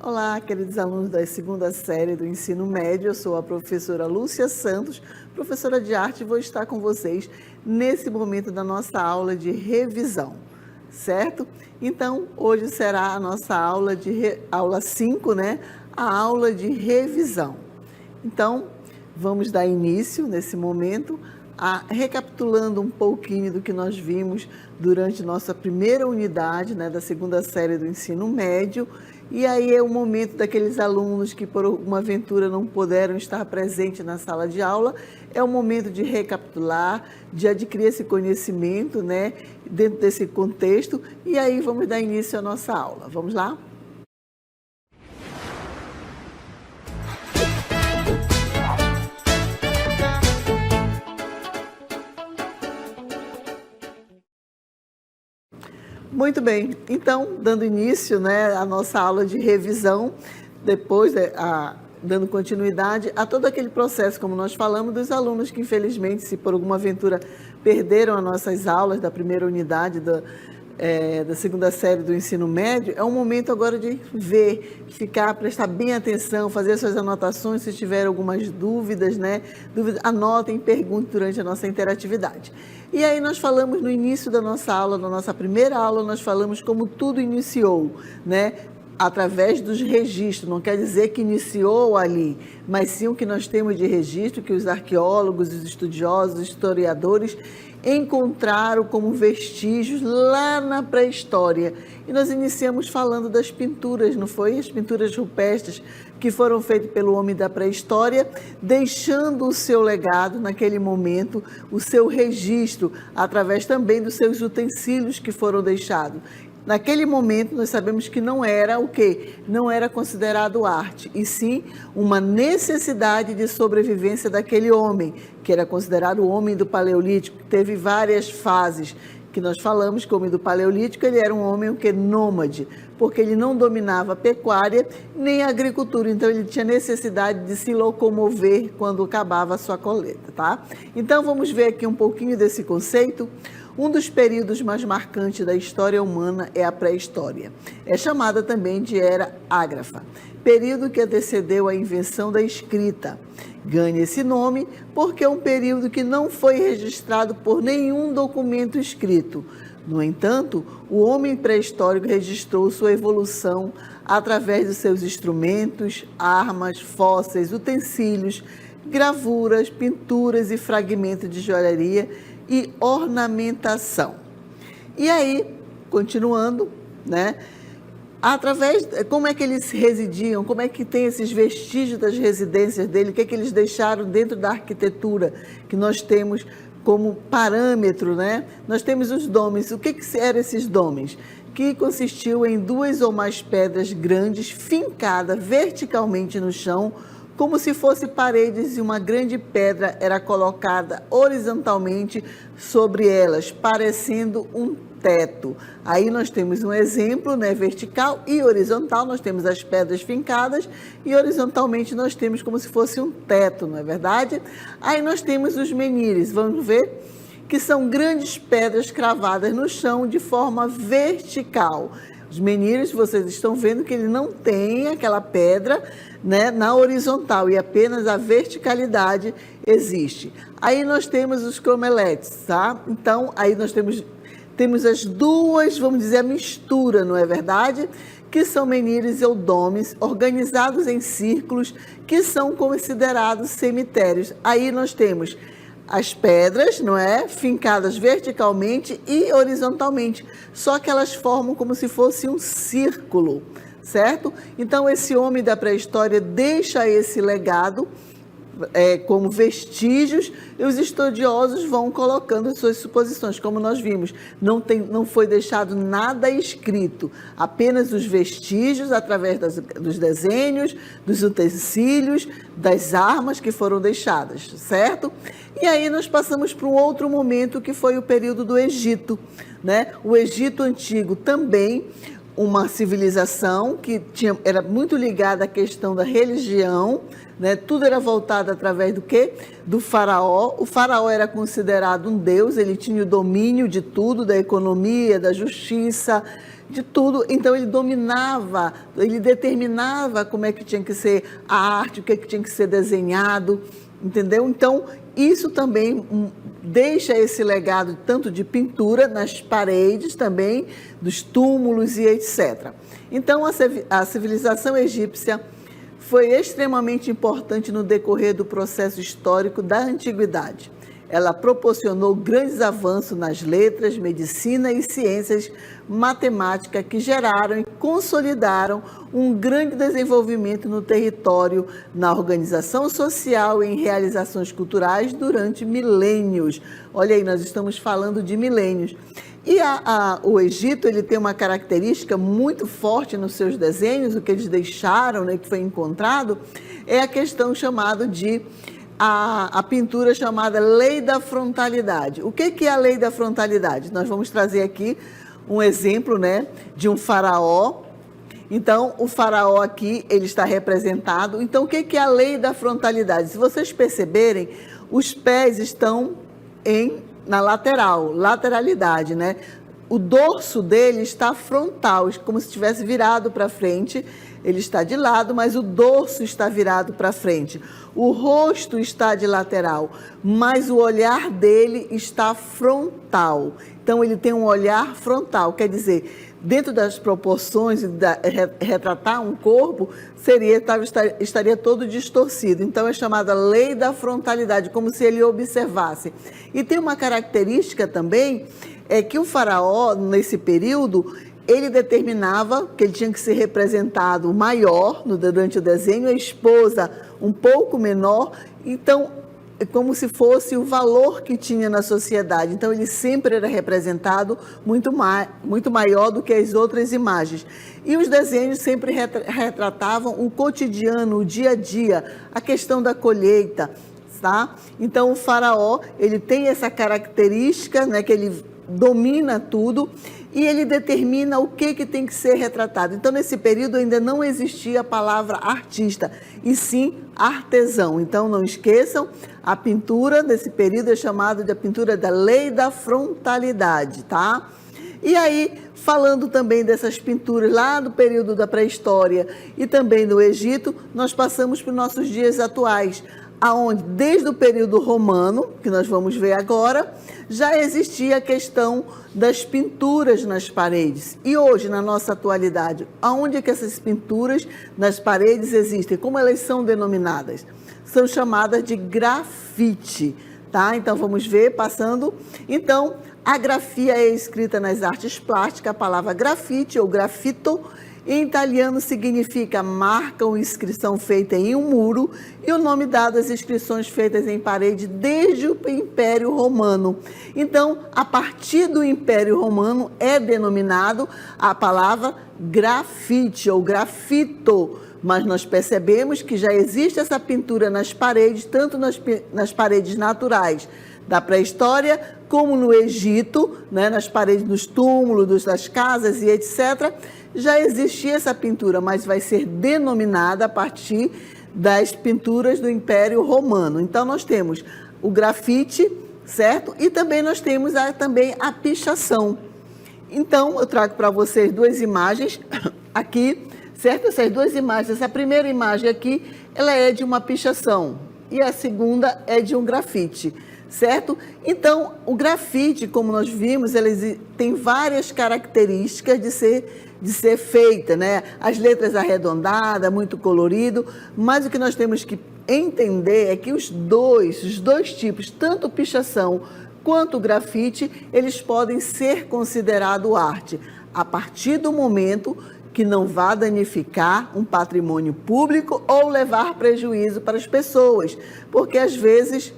Olá, queridos alunos da segunda série do ensino médio, eu sou a professora Lúcia Santos, professora de arte, e vou estar com vocês nesse momento da nossa aula de revisão, certo? Então, hoje será a nossa aula 5, né? A aula de revisão. Então, vamos dar início nesse momento recapitulando um pouquinho do que nós vimos durante nossa primeira unidade, né, da segunda série do ensino médio. E aí é o momento daqueles alunos que por alguma aventura não puderam estar presentes na sala de aula, é o momento de recapitular, de adquirir esse conhecimento, né, dentro desse contexto, e aí vamos dar início à nossa aula. Vamos lá? Muito bem, então, dando início, né, à nossa aula de revisão, depois dando continuidade a todo aquele processo, como nós falamos, dos alunos que, infelizmente, se por alguma aventura perderam as nossas aulas da primeira unidade da segunda série do ensino médio, é um momento agora de ver, prestar bem atenção, fazer suas anotações, se tiver algumas dúvidas, né? Anotem, perguntem durante a nossa interatividade. E aí nós falamos no início da nossa aula, na nossa primeira aula, nós falamos como tudo iniciou, né? Através dos registros, não quer dizer que iniciou ali, mas sim o que nós temos de registro, que os arqueólogos, os estudiosos, os historiadores encontraram como vestígios lá na pré-história. E nós iniciamos falando das pinturas, não foi? As pinturas rupestres que foram feitas pelo homem da pré-história, deixando o seu legado naquele momento, o seu registro, através também dos seus utensílios que foram deixados. Naquele momento, nós sabemos que não era o quê? Não era considerado arte, e sim uma necessidade de sobrevivência daquele homem, que era considerado o homem do Paleolítico, que teve várias fases, que nós falamos que o homem do Paleolítico ele era um homem nômade, porque ele não dominava a pecuária nem a agricultura, então ele tinha necessidade de se locomover quando acabava a sua colheita, tá? Então vamos ver aqui um pouquinho desse conceito. Um dos períodos mais marcantes da história humana é a pré-história. É chamada também de Era Ágrafa, período que antecedeu a invenção da escrita. Ganha esse nome porque é um período que não foi registrado por nenhum documento escrito. No entanto, o homem pré-histórico registrou sua evolução através de seus instrumentos, armas, fósseis, utensílios, gravuras, pinturas e fragmentos de joalharia e ornamentação. E aí, continuando, né? Como é que eles residiam, como é que tem esses vestígios das residências dele, o que é que eles deixaram dentro da arquitetura que nós temos como parâmetro, né? Nós temos os domes. O que eram esses domes? Que consistiu em duas ou mais pedras grandes fincadas verticalmente no chão, como se fossem paredes, e uma grande pedra era colocada horizontalmente sobre elas, parecendo um teto. Aí nós temos um exemplo, né, vertical e horizontal, nós temos as pedras fincadas e horizontalmente nós temos como se fosse um teto, não é verdade? Aí nós temos os menires, vamos ver, que são grandes pedras cravadas no chão de forma vertical. Os menires, vocês estão vendo que ele não tem aquela pedra, né, na horizontal, e apenas a verticalidade existe. Aí nós temos os cromeletes, tá? Então, aí nós temos as duas, vamos dizer, a mistura, não é verdade? Que são menires ou domes organizados em círculos que são considerados cemitérios. Aí nós temos as pedras, não é? Fincadas verticalmente e horizontalmente, só que elas formam como se fosse um círculo, certo? Então, esse homem da pré-história deixa esse legado como vestígios, e os estudiosos vão colocando suas suposições, como nós vimos. Não foi deixado nada escrito, apenas os vestígios através dos desenhos, dos utensílios, das armas que foram deixadas, certo? E aí nós passamos para um outro momento, que foi o período do Egito, né? O Egito Antigo também, uma civilização que era muito ligada à questão da religião, né? Tudo era voltado através do quê? Do faraó. O faraó era considerado um deus, ele tinha o domínio de tudo, da economia, da justiça, de tudo. Então ele dominava, ele determinava como é que tinha que ser a arte, o que tinha que ser desenhado, entendeu? Então isso também deixa esse legado tanto de pintura nas paredes também, dos túmulos e etc. Então a civilização egípcia foi extremamente importante no decorrer do processo histórico da antiguidade. Ela proporcionou grandes avanços nas letras, medicina e ciências matemáticas que geraram e consolidaram um grande desenvolvimento no território, na organização social e em realizações culturais durante milênios. Olha aí, nós estamos falando de milênios. E o Egito, ele tem uma característica muito forte nos seus desenhos, o que eles deixaram, né, que foi encontrado, é a questão chamada de a pintura chamada Lei da Frontalidade. O que é a Lei da Frontalidade? Nós vamos trazer aqui um exemplo, né, de um faraó. Então, o faraó aqui, ele está representado. Então, o que é a Lei da Frontalidade? Se vocês perceberem, os pés estão na lateralidade, né? O dorso dele está frontal, como se estivesse virado para frente. Ele está de lado, mas o dorso está virado para frente. O rosto está de lateral, mas o olhar dele está frontal. Então, ele tem um olhar frontal, quer dizer, dentro das proporções de retratar um corpo, estaria todo distorcido. Então, é chamada Lei da Frontalidade, como se ele observasse. E tem uma característica também, é que o faraó, nesse período, ele determinava que ele tinha que ser representado maior durante o desenho, a esposa um pouco menor, então é como se fosse o valor que tinha na sociedade. Então ele sempre era representado muito maior do que as outras imagens. E os desenhos sempre retratavam o cotidiano, o dia a dia, a questão da colheita, tá? Então o faraó, ele tem essa característica, né, que ele domina tudo e ele determina o que tem que ser retratado. Então, nesse período ainda não existia a palavra artista, e sim artesão. Então, não esqueçam, a pintura desse período é chamada de a pintura da Lei da Frontalidade, tá? E aí, falando também dessas pinturas lá do período da pré-história e também do Egito, nós passamos para os nossos dias atuais, aonde desde o período romano, que nós vamos ver agora, já existia a questão das pinturas nas paredes. E hoje, na nossa atualidade, aonde é que essas pinturas nas paredes existem? Como elas são denominadas? São chamadas de grafite, tá? Então, vamos ver, passando. Então, a grafia é escrita nas artes plásticas, a palavra grafite ou grafito, em italiano significa marca ou inscrição feita em um muro, e o nome dado às inscrições feitas em parede desde o Império Romano. Então, a partir do Império Romano é denominado a palavra grafite ou grafito, mas nós percebemos que já existe essa pintura nas paredes, tanto nas paredes naturais da pré-história, como no Egito, né, nas paredes dos túmulos, das casas e etc., já existia essa pintura, mas vai ser denominada a partir das pinturas do Império Romano. Então, nós temos o grafite, certo? E também nós temos também a pichação. Então, eu trago para vocês duas imagens aqui, certo? Essas duas imagens, essa primeira imagem aqui, ela é de uma pichação e a segunda é de um grafite, certo? Então, o grafite, como nós vimos, ele tem várias características de ser feita, né? As letras arredondadas, muito colorido, mas o que nós temos que entender é que os dois tipos, tanto pichação quanto grafite, eles podem ser considerados arte, a partir do momento que não vá danificar um patrimônio público ou levar prejuízo para as pessoas, porque às vezes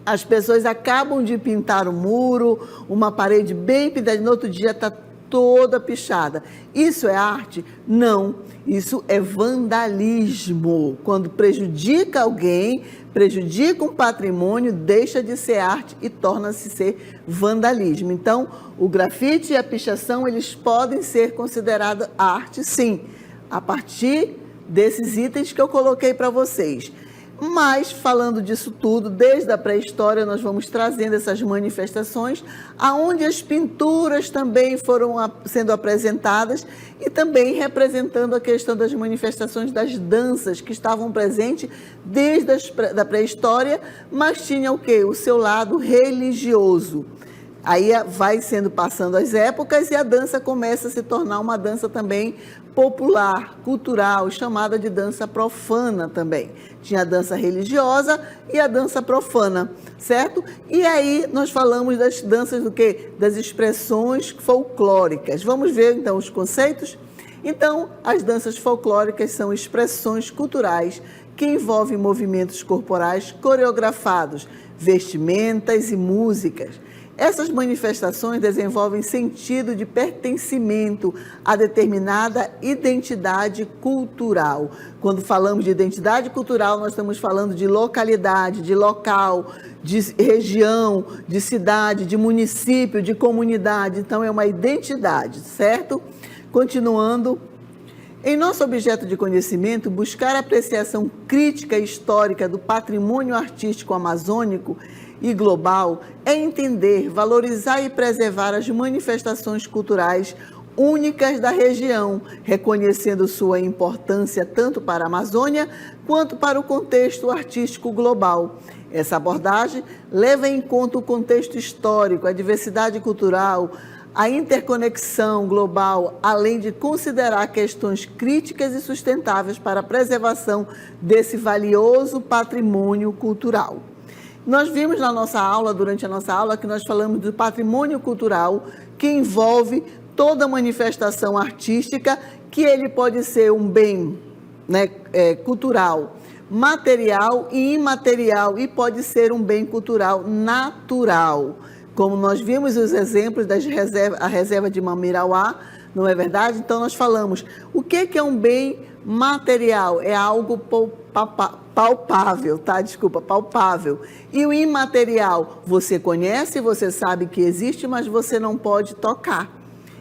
as pessoas acabam de pintar um muro, uma parede bem pintada, no outro dia está toda pichada. Isso é arte? Não, isso é vandalismo. Quando prejudica alguém, prejudica um patrimônio, deixa de ser arte e torna-se ser vandalismo. Então, o grafite e a pichação, eles podem ser considerados arte, sim, a partir desses itens que eu coloquei para vocês. Mas, falando disso tudo, desde a pré-história, nós vamos trazendo essas manifestações, aonde as pinturas também foram sendo apresentadas e também representando a questão das manifestações das danças, que estavam presentes desde a pré-história, mas tinha o quê? O seu lado religioso. Aí vai sendo passando as épocas e a dança começa a se tornar uma dança também popular, cultural, chamada de dança profana também. Tinha a dança religiosa e a dança profana, certo? E aí nós falamos das danças do quê? Das expressões folclóricas. Vamos ver então os conceitos? Então, as danças folclóricas são expressões culturais que envolvem movimentos corporais coreografados, vestimentas e músicas. Essas manifestações desenvolvem sentido de pertencimento a determinada identidade cultural. Quando falamos de identidade cultural, nós estamos falando de localidade, de local, de região, de cidade, de município, de comunidade. Então, é uma identidade, certo? Continuando. Em nosso objeto de conhecimento, buscar a apreciação crítica e histórica do patrimônio artístico amazônico e global é entender, valorizar e preservar as manifestações culturais únicas da região, reconhecendo sua importância tanto para a Amazônia quanto para o contexto artístico global. Essa abordagem leva em conta o contexto histórico, a diversidade cultural, a interconexão global, além de considerar questões críticas e sustentáveis para a preservação desse valioso patrimônio cultural. Nós vimos na nossa aula, durante a nossa aula, que nós falamos do patrimônio cultural, que envolve toda manifestação artística, que ele pode ser um bem, né, cultural, material e imaterial, e pode ser um bem cultural natural. Como nós vimos os exemplos a reserva de Mamirauá, não é verdade? Então, nós falamos, o que é um bem material? É algo palpável, tá? Desculpa, palpável. E o imaterial, você conhece, você sabe que existe, mas você não pode tocar.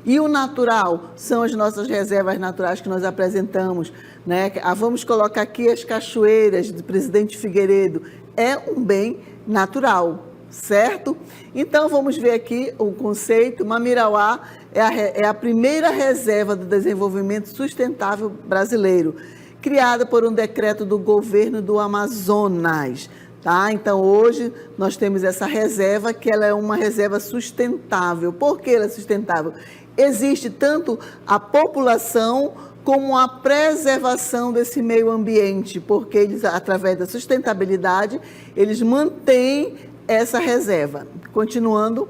E o natural são as nossas reservas naturais que nós apresentamos, né? Vamos colocar aqui as cachoeiras do Presidente Figueiredo. É um bem natural, certo? Então, vamos ver aqui o conceito. Mamirauá é a primeira reserva do desenvolvimento sustentável brasileiro, criada por um decreto do governo do Amazonas. Tá? Então, hoje, nós temos essa reserva, que ela é uma reserva sustentável. Por que ela é sustentável? Existe tanto a população como a preservação desse meio ambiente, porque eles, através da sustentabilidade, eles mantêm essa reserva. Continuando,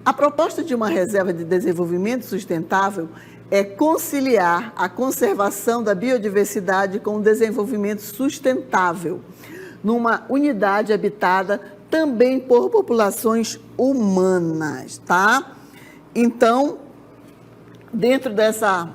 a proposta de uma reserva de desenvolvimento sustentável é conciliar a conservação da biodiversidade com o desenvolvimento sustentável, numa unidade habitada também por populações humanas, tá? Então, dentro dessa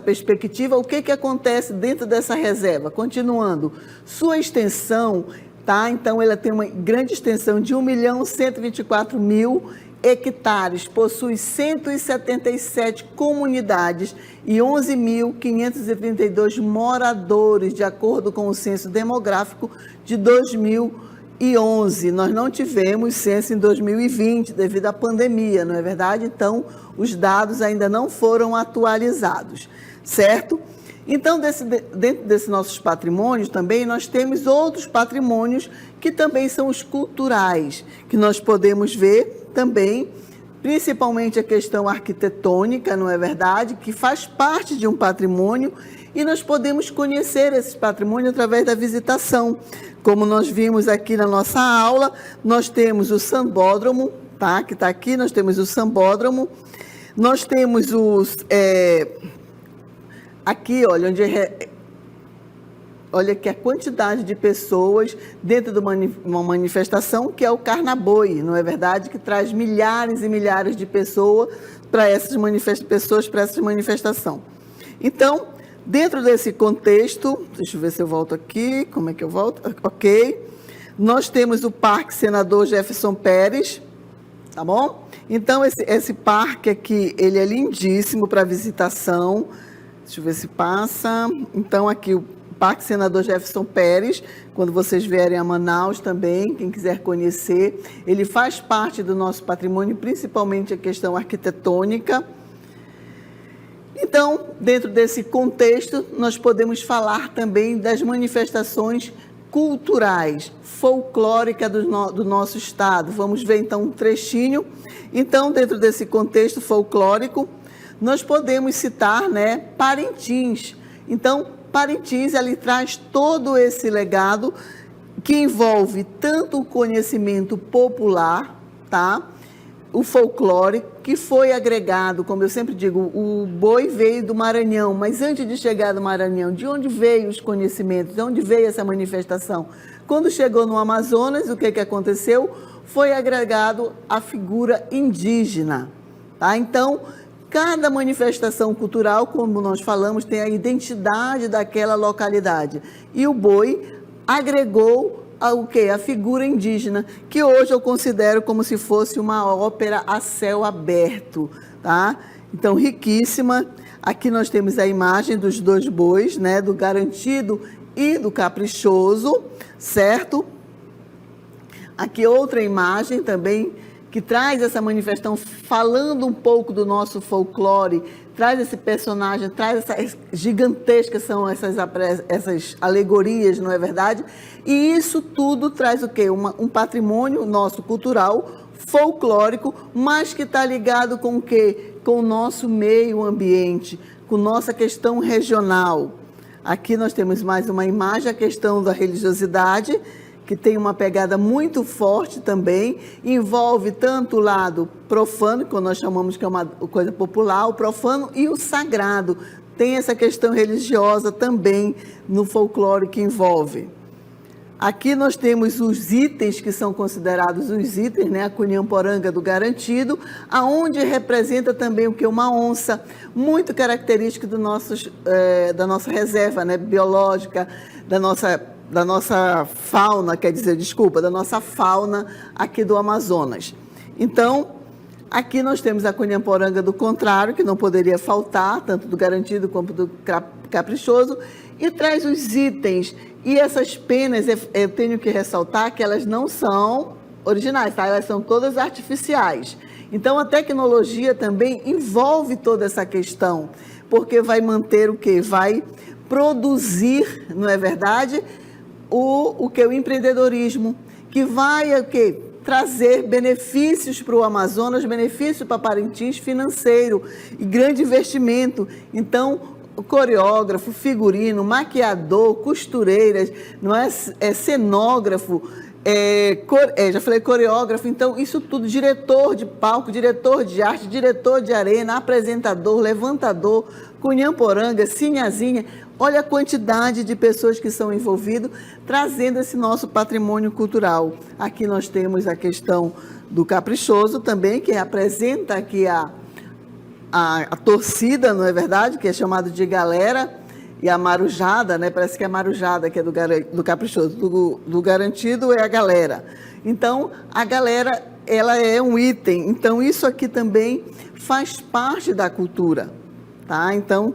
perspectiva, o que acontece dentro dessa reserva? Continuando, sua extensão, tá? Então, ela tem uma grande extensão de 1.124.000 hectares, possui 177 comunidades e 11.532 moradores, de acordo com o censo demográfico de 2011. Nós não tivemos censo em 2020 devido à pandemia, não é verdade? Então, os dados ainda não foram atualizados, certo? Então, dentro desses nossos patrimônios também, nós temos outros patrimônios que também são os culturais, que nós podemos ver também, principalmente a questão arquitetônica, não é verdade? Que faz parte de um patrimônio e nós podemos conhecer esse patrimônio através da visitação. Como nós vimos aqui na nossa aula, nós temos o sambódromo, tá? Que está aqui, nós temos o sambódromo, nós temos os... aqui, olha, olha aqui a quantidade de pessoas dentro de uma manifestação, que é o Carnaboi, não é verdade? Que traz milhares e milhares de pessoas para essas manifestações. Então, dentro desse contexto, deixa eu ver se eu volto aqui, como é que eu volto? Ok. Nós temos o Parque Senador Jefferson Pérez, tá bom? Então, esse parque aqui, ele é lindíssimo para visitação. Deixa eu ver se passa. Então, aqui o Parque Senador Jefferson Pérez, quando vocês vierem a Manaus também, quem quiser conhecer. Ele faz parte do nosso patrimônio, principalmente a questão arquitetônica. Então, dentro desse contexto, nós podemos falar também das manifestações culturais, folclóricas do nosso estado. Vamos ver então um trechinho. Então, dentro desse contexto folclórico, nós podemos citar, né, Parintins. Então, Parintins, ele traz todo esse legado que envolve tanto o conhecimento popular, tá? O folclore, que foi agregado, como eu sempre digo, o boi veio do Maranhão, mas antes de chegar do Maranhão, de onde veio os conhecimentos, de onde veio essa manifestação? Quando chegou no Amazonas, o que aconteceu? Foi agregado a figura indígena, tá? Então, cada manifestação cultural, como nós falamos, tem a identidade daquela localidade. E o boi agregou o quê? A figura indígena, que hoje eu considero como se fosse uma ópera a céu aberto, tá? Então, riquíssima. Aqui nós temos a imagem dos dois bois, né? Do Garantido e do Caprichoso, certo? Aqui outra imagem também, que traz essa manifestação, falando um pouco do nosso folclore, traz esse personagem, traz essas gigantescas, são essas alegorias, não é verdade? E isso tudo traz o quê? Um patrimônio nosso cultural, folclórico, mas que está ligado com o quê? Com o nosso meio ambiente, com nossa questão regional. Aqui nós temos mais uma imagem, a questão da religiosidade, que tem uma pegada muito forte também, envolve tanto o lado profano, que nós chamamos que é uma coisa popular, o profano e o sagrado. Tem essa questão religiosa também no folclore que envolve. Aqui nós temos os itens que são considerados os itens, né? A cunhamporanga do Garantido, aonde representa também o que? Uma onça, muito característica da nossa reserva, né? Biológica, da nossa fauna, da nossa fauna aqui do Amazonas. Então, aqui nós temos a cunhamporanga do contrário, que não poderia faltar, tanto do Garantido como do Caprichoso, e traz os itens. E essas penas, eu tenho que ressaltar que elas não são originais, tá? Elas são todas artificiais. Então, a tecnologia também envolve toda essa questão, porque vai manter o quê? Vai produzir, não é verdade? O empreendedorismo, que vai trazer benefícios para o Amazonas, benefício para Parintins financeiro e grande investimento. Então, coreógrafo, figurino, maquiador, costureiras, não é, cenógrafo, já falei coreógrafo, então isso tudo, diretor de palco, diretor de arte, diretor de arena, apresentador, levantador, cunhamporanga, sinhazinha. Olha a quantidade de pessoas que são envolvidas, trazendo esse nosso patrimônio cultural. Aqui nós temos a questão do Caprichoso também, que apresenta aqui a torcida, não é verdade? Que é chamado de galera, e a marujada, né? Parece que é a marujada, que é do Caprichoso. Do Garantido é a galera. Então, a galera, ela é um item. Então, isso aqui também faz parte da cultura, tá? Então,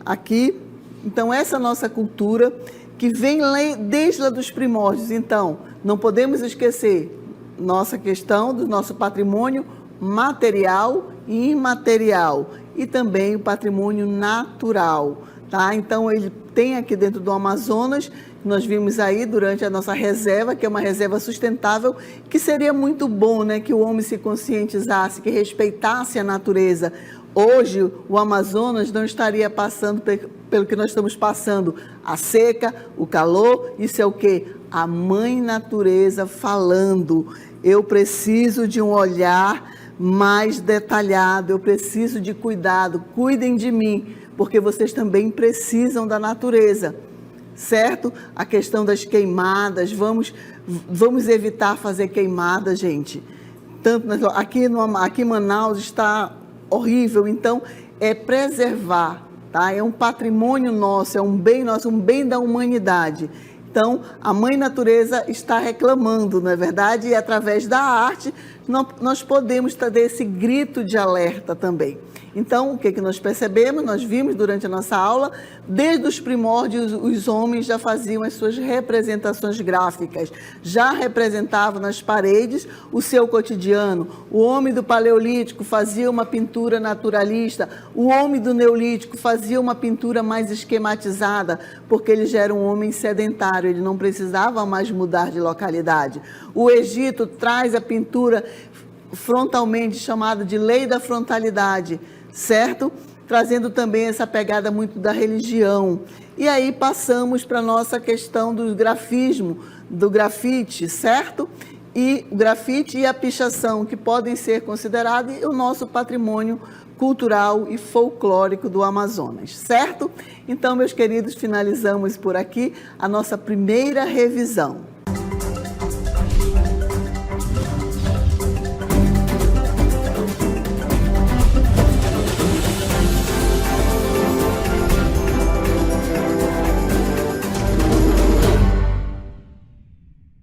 aqui... Então, essa nossa cultura que vem desde lá dos primórdios. Então, não podemos esquecer nossa questão do nosso patrimônio material e imaterial e também o patrimônio natural, tá? Então, ele tem aqui dentro do Amazonas, nós vimos aí durante a nossa reserva, que é uma reserva sustentável, que seria muito bom, né, que o homem se conscientizasse, que respeitasse a natureza. Hoje, o Amazonas não estaria passando pelo que nós estamos passando, a seca, o calor, isso é o quê? A mãe natureza falando. Eu preciso de um olhar mais detalhado, eu preciso de cuidado, cuidem de mim, porque vocês também precisam da natureza, certo? A questão das queimadas, vamos evitar fazer queimadas, gente. Tanto aqui em Manaus está horrível, então é preservar, tá? É um patrimônio nosso, é um bem nosso, um bem da humanidade. Então, a Mãe Natureza está reclamando, não é verdade? E através da arte, nós podemos trazer esse grito de alerta também. Então, o que nós percebemos? Nós vimos durante a nossa aula, desde os primórdios, os homens já faziam as suas representações gráficas, já representavam nas paredes o seu cotidiano. O homem do Paleolítico fazia uma pintura naturalista, o homem do Neolítico fazia uma pintura mais esquematizada, porque ele já era um homem sedentário, ele não precisava mais mudar de localidade. O Egito traz a pintura frontalmente, chamada de lei da frontalidade, certo? Trazendo também essa pegada muito da religião. E aí passamos para a nossa questão do grafismo, do grafite, certo? E o grafite e a pichação, que podem ser considerados o nosso patrimônio cultural e folclórico do Amazonas, certo? Então, meus queridos, finalizamos por aqui a nossa primeira revisão.